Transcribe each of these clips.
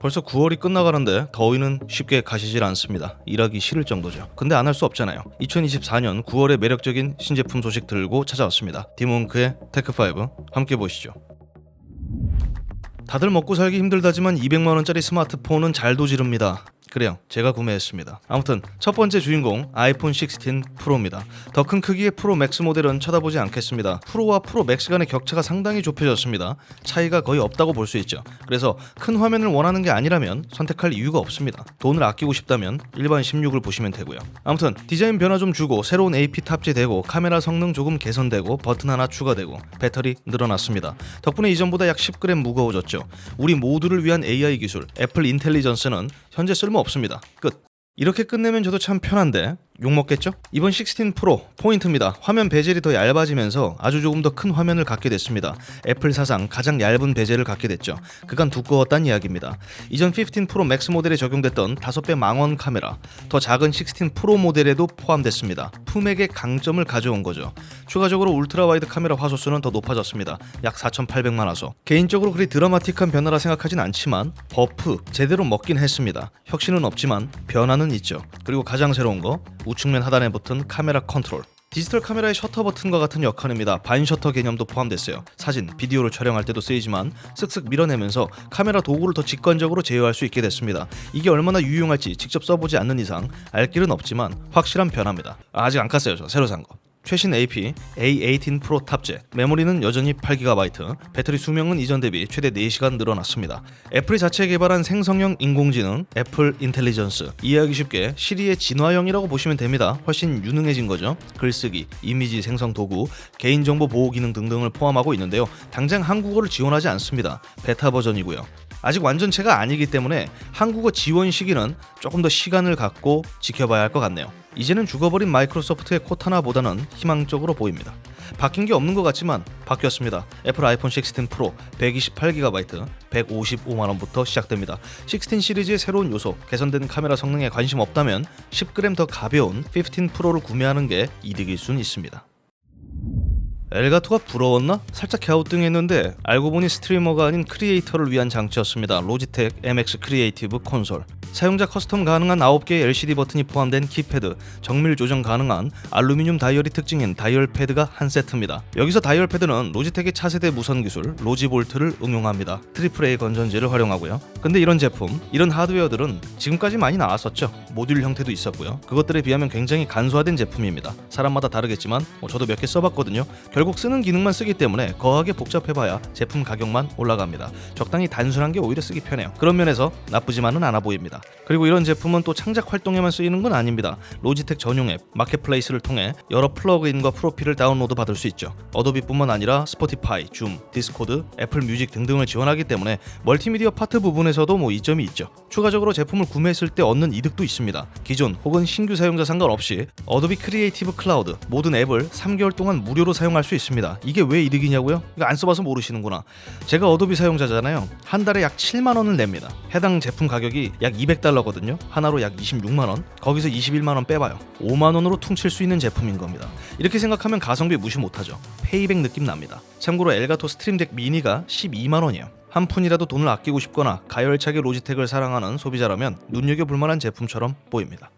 벌써 9월이 끝나가는데 더위는 쉽게 가시질 않습니다. 일하기 싫을 정도죠. 근데 안 할 수 없잖아요. 2024년 9월에 매력적인 신제품 소식 들고 찾아왔습니다. 디몬크의 테크5 함께 보시죠. 다들 먹고 살기 힘들다지만 200만원짜리 스마트폰은 잘도 지릅니다. 그래요, 제가 구매했습니다. 아무튼 첫 번째 주인공 아이폰 16 프로입니다. 더 큰 크기의 프로 맥스 모델은 쳐다보지 않겠습니다. 프로와 프로 맥스 간의 격차가 상당히 좁혀졌습니다. 차이가 거의 없다고 볼 수 있죠. 그래서 큰 화면을 원하는 게 아니라면 선택할 이유가 없습니다. 돈을 아끼고 싶다면 일반 16을 보시면 되고요. 아무튼 디자인 변화 좀 주고 새로운 AP 탑재되고 카메라 성능 조금 개선되고 버튼 하나 추가되고 배터리 늘어났습니다. 덕분에 이전보다 약 10g 무거워졌죠. 우리 모두를 위한 AI 기술 애플 인텔리전스는 현재 쓸모없습니다. 끝. 이렇게 끝내면 저도 참 편한데 욕먹겠죠? 이번 16 프로 포인트입니다. 화면 베젤이 더 얇아지면서 아주 조금 더 큰 화면을 갖게 됐습니다. 애플 사상 가장 얇은 베젤을 갖게 됐죠. 그간 두꺼웠단 이야기입니다. 이전 15 프로 맥스 모델에 적용됐던 5배 망원 카메라, 더 작은 16 프로 모델에도 포함됐습니다. 품액의 강점을 가져온 거죠. 추가적으로 울트라 와이드 카메라 화소수는 더 높아졌습니다. 약 4,800만 화소. 개인적으로 그리 드라마틱한 변화라 생각하진 않지만 버프 제대로 먹긴 했습니다. 혁신은 없지만 변화는 있죠. 그리고 가장 새로운 거 우측면 하단에 붙은 카메라 컨트롤. 디지털 카메라의 셔터 버튼과 같은 역할입니다. 반 셔터 개념도 포함됐어요. 사진, 비디오를 촬영할 때도 쓰이지만 쓱쓱 밀어내면서 카메라 도구를 더 직관적으로 제어할 수 있게 됐습니다. 이게 얼마나 유용할지 직접 써보지 않는 이상 알 길은 없지만 확실한 변화입니다. 아직 안 깠어요, 저 새로 산 거. 최신 AP A18 프로 탑재, 메모리는 여전히 8GB, 배터리 수명은 이전 대비 최대 4시간 늘어났습니다. 애플이 자체 개발한 생성형 인공지능 애플 인텔리전스, 이해하기 쉽게 시리의 진화형이라고 보시면 됩니다. 훨씬 유능해진 거죠. 글쓰기, 이미지 생성 도구, 개인정보 보호 기능 등등을 포함하고 있는데요. 당장 한국어를 지원하지 않습니다. 베타 버전이고요. 아직 완전체가 아니기 때문에 한국어 지원 시기는 조금 더 시간을 갖고 지켜봐야 할 것 같네요. 이제는 죽어버린 마이크로소프트의 코타나보다는 희망적으로 보입니다. 바뀐 게 없는 것 같지만 바뀌었습니다. 애플 아이폰 16 프로 128GB 155만원부터 시작됩니다. 16 시리즈의 새로운 요소, 개선된 카메라 성능에 관심 없다면 10g 더 가벼운 15 프로를 구매하는 게 이득일 수는 있습니다. 엘가토가 부러웠나? 살짝 갸우뚱했는데 알고 보니 스트리머가 아닌 크리에이터를 위한 장치였습니다. 로지텍 MX 크리에이티브 콘솔. 사용자 커스텀 가능한 9개의 LCD 버튼이 포함된 키패드, 정밀 조정 가능한 알루미늄 다이얼이 특징인 다이얼 패드가 한 세트입니다. 여기서 다이얼 패드는 로지텍의 차세대 무선 기술 로지볼트를 응용합니다. AAA 건전지를 활용하고요. 근데 이런 제품, 이런 하드웨어들은 지금까지 많이 나왔었죠. 모듈 형태도 있었고요. 그것들에 비하면 굉장히 간소화된 제품입니다. 사람마다 다르겠지만 저도 몇 개 써봤거든요. 결국 쓰는 기능만 쓰기 때문에 거하게 복잡해봐야 제품 가격만 올라갑니다. 적당히 단순한 게 오히려 쓰기 편해요. 그런 면에서 나쁘지만은 않아 보입니다. 그리고 이런 제품은 또 창작 활동에만 쓰이는 건 아닙니다. 로지텍 전용 앱 마켓플레이스를 통해 여러 플러그인과 프로필을 다운로드 받을 수 있죠. 어도비뿐만 아니라 스포티파이, 줌, 디스코드, 애플 뮤직 등등을 지원하기 때문에 멀티미디어 파트 부분에서도 이점이 있죠. 추가적으로 제품을 구매했을 때 얻는 이득도 있습니다. 기존 혹은 신규 사용자 상관없이 어도비 크리에이티브 클라우드 모든 앱을 3개월 동안 무료로 사용할 수 있습니다. 이게 왜 이득이냐고요? 이거 안 써봐서 모르시는구나. 제가 어도비 사용자잖아요. 한 달에 약 7만원을 냅니다. 해당 제품 가격이 약 200달러거든요. 하나로 약 26만원. 거기서 21만원 빼봐요. 5만원으로 퉁칠 수 있는 제품인 겁니다. 이렇게 생각하면 가성비 무시 못하죠. 페이백 느낌 납니다. 참고로 엘가토 스트림덱 미니가 12만원이에요. 한 푼이라도 돈을 아끼고 싶거나 가열차게 로지텍을 사랑하는 소비자라면 눈여겨볼 만한 제품처럼 보입니다.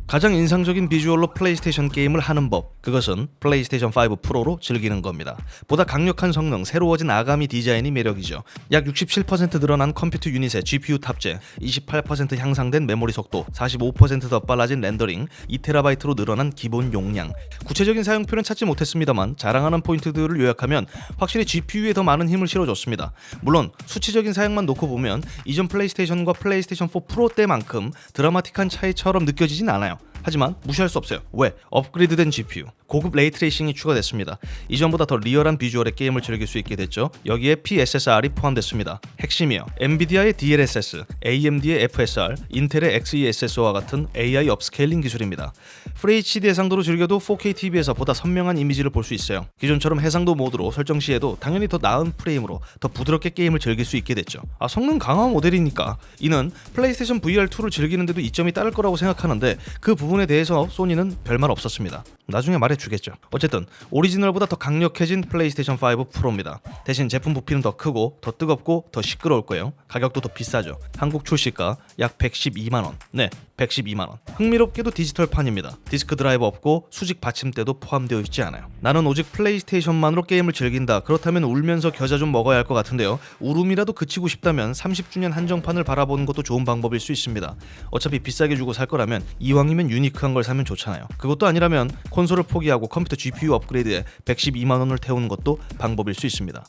가장 인상적인 비주얼로 플레이스테이션 게임을 하는 법, 그것은 플레이스테이션 5 프로로 즐기는 겁니다. 보다 강력한 성능, 새로워진 아가미 디자인이 매력이죠. 약 67% 늘어난 컴퓨터 유닛의 GPU 탑재, 28% 향상된 메모리 속도, 45% 더 빨라진 렌더링, 2TB로 늘어난 기본 용량. 구체적인 사용표는 찾지 못했습니다만 자랑하는 포인트들을 요약하면 확실히 GPU에 더 많은 힘을 실어줬습니다. 물론 수치적인 사양만 놓고 보면 이전 플레이스테이션과 플레이스테이션 4 프로 때만큼 드라마틱한 차이처럼 느껴지진 않아요. 하지만 무시할 수 없어요. 왜? 업그레이드된 GPU, 고급 레이트레이싱이 추가됐습니다. 이전보다 더 리얼한 비주얼의 게임을 즐길 수 있게 됐죠. 여기에 PSSR이 포함됐습니다. 핵심이요. 엔비디아의 DLSS, AMD의 FSR, 인텔의 XeSS와 같은 AI 업스케일링 기술입니다. FHD 해상도로 즐겨도 4K TV에서 보다 선명한 이미지를 볼 수 있어요. 기존처럼 해상도 모드로 설정 시에도 당연히 더 나은 프레임으로 더 부드럽게 게임을 즐길 수 있게 됐죠. 성능 강화 모델이니까 이는 플레이스테이션 VR2를 즐기는데도 이점이 따를 거라고 생각하는데 그 부분에 대해서 소니는 별말 없었습니다. 나중에 말해줄게. 주겠죠. 어쨌든 오리지널보다 더 강력해진 플레이스테이션 5 프로입니다. 대신 제품 부피는 더 크고 더 뜨겁고 더 시끄러울 거예요. 가격도 더 비싸죠. 한국 출시가 약 112만원. 네, 112만원. 흥미롭게도 디지털판입니다. 디스크 드라이버 없고 수직 받침대도 포함되어 있지 않아요. 나는 오직 플레이스테이션만으로 게임을 즐긴다. 그렇다면 울면서 겨자 좀 먹어야 할 것 같은데요. 울음이라도 그치고 싶다면 30주년 한정판을 바라보는 것도 좋은 방법일 수 있습니다. 어차피 비싸게 주고 살 거라면 이왕이면 유니크한 걸 사면 좋잖아요. 그것도 아니라면 콘솔을 포기하고 컴퓨터 GPU 업그레이드에 112만원을 태우는 것도 방법일 수 있습니다.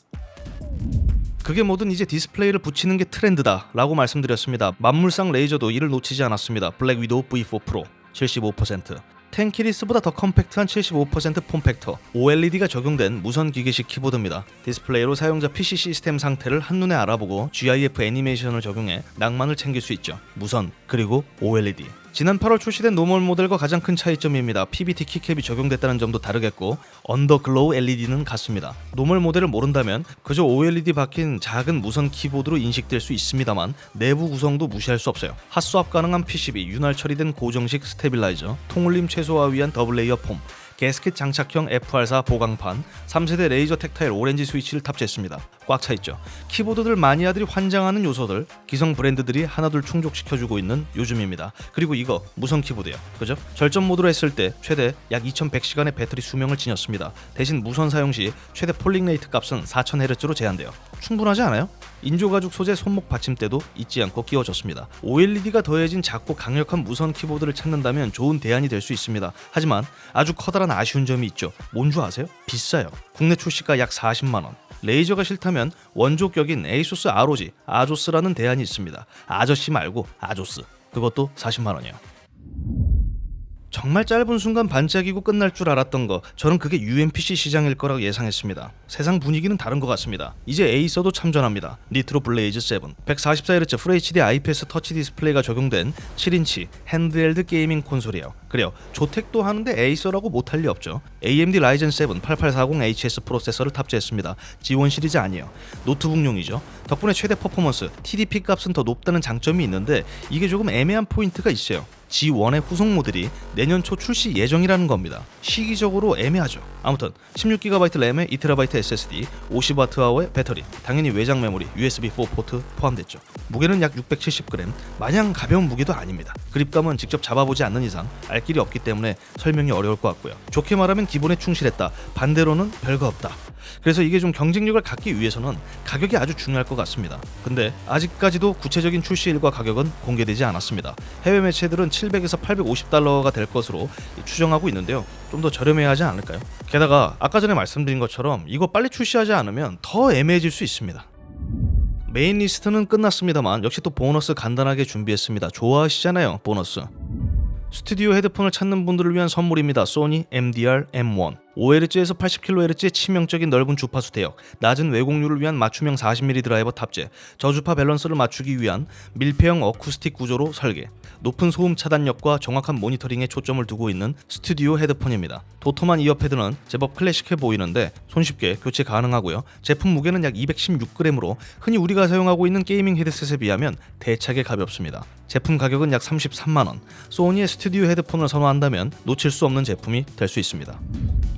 그게 뭐든 이제 디스플레이를 붙이는 게 트렌드다 라고 말씀드렸습니다. 만물상 레이저도 이를 놓치지 않았습니다. 블랙 위도우 V4 프로 75%, 10키리스보다 더 컴팩트한 75% 폼팩터, OLED가 적용된 무선 기계식 키보드입니다. 디스플레이로 사용자 PC 시스템 상태를 한눈에 알아보고 GIF 애니메이션을 적용해 낭만을 챙길 수 있죠. 무선 그리고 OLED. 지난 8월 출시된 노멀 모델과 가장 큰 차이점입니다. PBT 키캡이 적용됐다는 점도 다르겠고 언더글로우 LED는 같습니다. 노멀 모델을 모른다면 그저 OLED 박힌 작은 무선 키보드로 인식될 수 있습니다만 내부 구성도 무시할 수 없어요. 핫스왑 가능한 PCB, 윤활 처리된 고정식 스테빌라이저, 통울림 최소화 위한 더블 레이어 폼, 게스켓 장착형 FR4 보강판, 3세대 레이저 텍타일 오렌지 스위치를 탑재했습니다. 꽉 차있죠. 키보드들 마니아들이 환장하는 요소들, 기성 브랜드들이 하나둘 충족시켜주고 있는 요즘입니다. 그리고 이거 무선 키보드요. 그죠? 절전 모드로 했을 때 최대 약 2100시간의 배터리 수명을 지녔습니다. 대신 무선 사용 시 최대 폴링 레이트 값은 4000Hz로 제한돼요. 충분하지 않아요? 인조가죽 소재 손목 받침대도 잊지 않고 끼워줬습니다. OLED가 더해진 작고 강력한 무선 키보드를 찾는다면 좋은 대안이 될 수 있습니다. 하지만 아주 커다란 아쉬운 점이 있죠. 뭔 줄 아세요? 비싸요. 국내 출시가 약 40만원. 레이저가 싫다면 원조격인 에이소스 ROG, 아조스라는 대안이 있습니다. 아저씨 말고 아조스. 그것도 40만원이요. 정말 짧은 순간 반짝이고 끝날 줄 알았던 거, 저는 그게 UMPC 시장일 거라고 예상했습니다. 세상 분위기는 다른 것 같습니다. 이제 에이서도 참전합니다. 니트로 블레이즈 7, 144Hz FHD IPS 터치 디스플레이가 적용된 7인치 핸드헬드 게이밍 콘솔이에요. 그래요, 조택도 하는데 에이서라고 못할 리 없죠. AMD 라이젠 7 8840HS 프로세서를 탑재했습니다. 지원 시리즈 아니에요. 노트북용이죠. 덕분에 최대 퍼포먼스, TDP 값은 더 높다는 장점이 있는데 이게 조금 애매한 포인트가 있어요. G1의 후속 모델이 내년 초 출시 예정이라는 겁니다. 시기적으로 애매하죠. 아무튼 16GB 램에 2TB SSD, 50Wh의 배터리, 당연히 외장 메모리, USB4 포트 포함됐죠. 무게는 약 670g, 마냥 가벼운 무게도 아닙니다. 그립감은 직접 잡아보지 않는 이상 알 길이 없기 때문에 설명이 어려울 것 같고요. 좋게 말하면 기본에 충실했다, 반대로는 별거 없다. 그래서 이게 좀 경쟁력을 갖기 위해서는 가격이 아주 중요할 것 같습니다. 근데 아직까지도 구체적인 출시일과 가격은 공개되지 않았습니다. 해외 매체들은 700에서 850달러가 될 것으로 추정하고 있는데요. 좀 더 저렴해야 하지 않을까요? 게다가 아까 전에 말씀드린 것처럼 이거 빨리 출시하지 않으면 더 애매해질 수 있습니다. 메인 리스트는 끝났습니다만 역시 또 보너스 간단하게 준비했습니다. 좋아하시잖아요, 보너스. 스튜디오 헤드폰을 찾는 분들을 위한 선물입니다. 소니 MDR M1, 5Hz에서 80kHz의 치명적인 넓은 주파수 대역, 낮은 왜곡률을 위한 맞춤형 40mm 드라이버 탑재, 저주파 밸런스를 맞추기 위한 밀폐형 어쿠스틱 구조로 설계, 높은 소음 차단력과 정확한 모니터링에 초점을 두고 있는 스튜디오 헤드폰입니다. 도톰한 이어패드는 제법 클래식해 보이는데 손쉽게 교체 가능하고요. 제품 무게는 약 216g으로 흔히 우리가 사용하고 있는 게이밍 헤드셋에 비하면 대차게 가볍습니다. 제품 가격은 약 33만원. 소니의 스튜디오 헤드폰을 선호한다면 놓칠 수 없는 제품이 될 수 있습니다.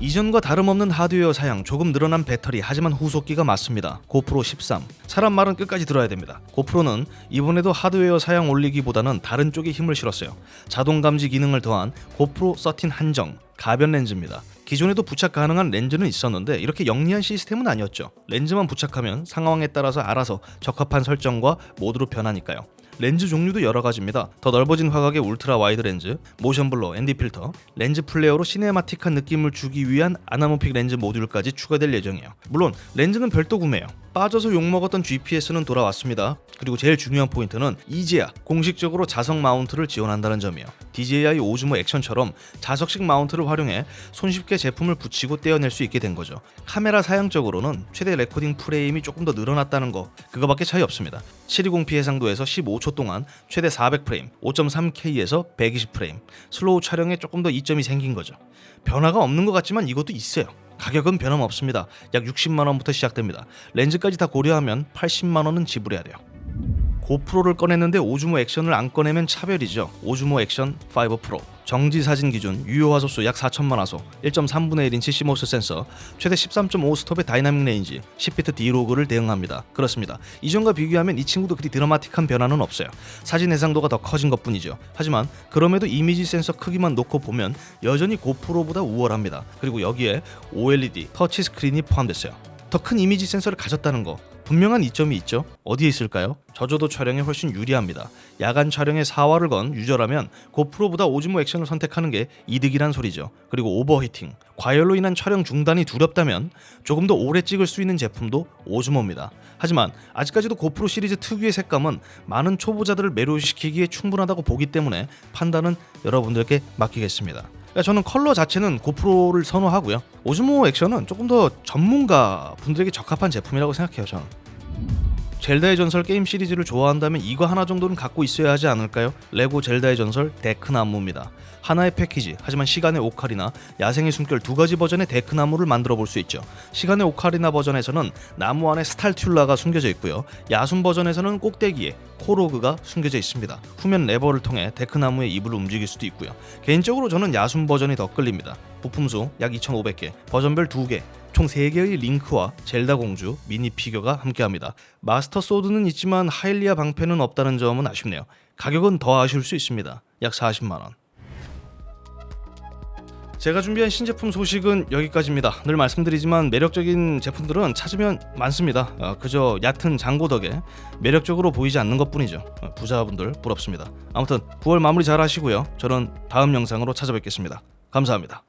이전과 다름없는 하드웨어 사양, 조금 늘어난 배터리, 하지만 후속기가 맞습니다. 고프로 13. 사람 말은 끝까지 들어야 됩니다. 고프로는 이번에도 하드웨어 사양 올리기보다는 다른 쪽에 힘을 실었어요. 자동 감지 기능을 더한 고프로 13 한정, 가변 렌즈입니다. 기존에도 부착 가능한 렌즈는 있었는데 이렇게 영리한 시스템은 아니었죠. 렌즈만 부착하면 상황에 따라서 알아서 적합한 설정과 모드로 변하니까요. 렌즈 종류도 여러 가지입니다. 더 넓어진 화각의 울트라 와이드 렌즈, 모션 블러, ND 필터, 렌즈 플레어로 시네마틱한 느낌을 주기 위한 아나모픽 렌즈 모듈까지 추가될 예정이에요. 물론 렌즈는 별도 구매예요. 빠져서 욕먹었던 GPS는 돌아왔습니다. 그리고 제일 중요한 포인트는 이제야 공식적으로 자석 마운트를 지원한다는 점이에요. DJI 오즈모 액션처럼 자석식 마운트를 활용해 손쉽게 제품을 붙이고 떼어낼 수 있게 된 거죠. 카메라 사양적으로는 최대 레코딩 프레임이 조금 더 늘어났다는 거, 그거밖에 차이 없습니다. 720p 해상도에서 15초 동안 최대 400프레임, 5.3K에서 120프레임, 슬로우 촬영에 조금 더 이점이 생긴 거죠. 변화가 없는 것 같지만 이것도 있어요. 가격은 변함없습니다. 약 60만원부터 시작됩니다. 렌즈까지 다 고려하면 80만원은 지불해야 돼요. 고프로를 꺼냈는데 오즈모 액션을 안 꺼내면 차별이죠. 오즈모 액션 5 프로. 정지 사진 기준, 유효 화소수 약 4천만 화소, 1.3분의 1인치 CMOS 센서, 최대 13.5 스톱의 다이나믹 레인지, 10비트 디로그를 대응합니다. 그렇습니다. 이전과 비교하면 이 친구도 그리 드라마틱한 변화는 없어요. 사진 해상도가 더 커진 것뿐이죠. 하지만 그럼에도 이미지 센서 크기만 놓고 보면 여전히 고프로보다 우월합니다. 그리고 여기에 OLED 터치 스크린이 포함됐어요. 더 큰 이미지 센서를 가졌다는 거, 분명한 이점이 있죠. 어디에 있을까요? 저조도 촬영에 훨씬 유리합니다. 야간 촬영에 사활을 건 유저라면 고프로보다 오즈모 액션을 선택하는 게 이득이란 소리죠. 그리고 오버히팅, 과열로 인한 촬영 중단이 두렵다면 조금 더 오래 찍을 수 있는 제품도 오즈모입니다. 하지만 아직까지도 고프로 시리즈 특유의 색감은 많은 초보자들을 매료시키기에 충분하다고 보기 때문에 판단은 여러분들께 맡기겠습니다. 저는 컬러 자체는 고프로를 선호하고요. 오즈모 액션은 조금 더 전문가 분들에게 적합한 제품이라고 생각해요. 저는 젤다의 전설 게임 시리즈를 좋아한다면 이거 하나 정도는 갖고 있어야 하지 않을까요? 레고 젤다의 전설 데크나무입니다. 하나의 패키지, 하지만 시간의 오카리나, 야생의 숨결 두 가지 버전의 데크나무를 만들어 볼 수 있죠. 시간의 오카리나 버전에서는 나무 안에 스탈튠라가 숨겨져 있고요. 야숨 버전에서는 꼭대기에 코로그가 숨겨져 있습니다. 후면 레버를 통해 데크나무의 잎을 움직일 수도 있고요. 개인적으로 저는 야숨 버전이 더 끌립니다. 부품수 약 2,500개, 버전별 2개, 총 3개의 링크와 젤다 공주 미니 피규어가 함께합니다. 마스터 소드는 있지만 하일리아 방패는 없다는 점은 아쉽네요. 가격은 더 아쉬울 수 있습니다. 약 40만원. 제가 준비한 신제품 소식은 여기까지입니다. 늘 말씀드리지만 매력적인 제품들은 찾으면 많습니다. 그저 얕은 장고 덕에 매력적으로 보이지 않는 것뿐이죠. 부자분들 부럽습니다. 아무튼 9월 마무리 잘 하시고요. 저는 다음 영상으로 찾아뵙겠습니다. 감사합니다.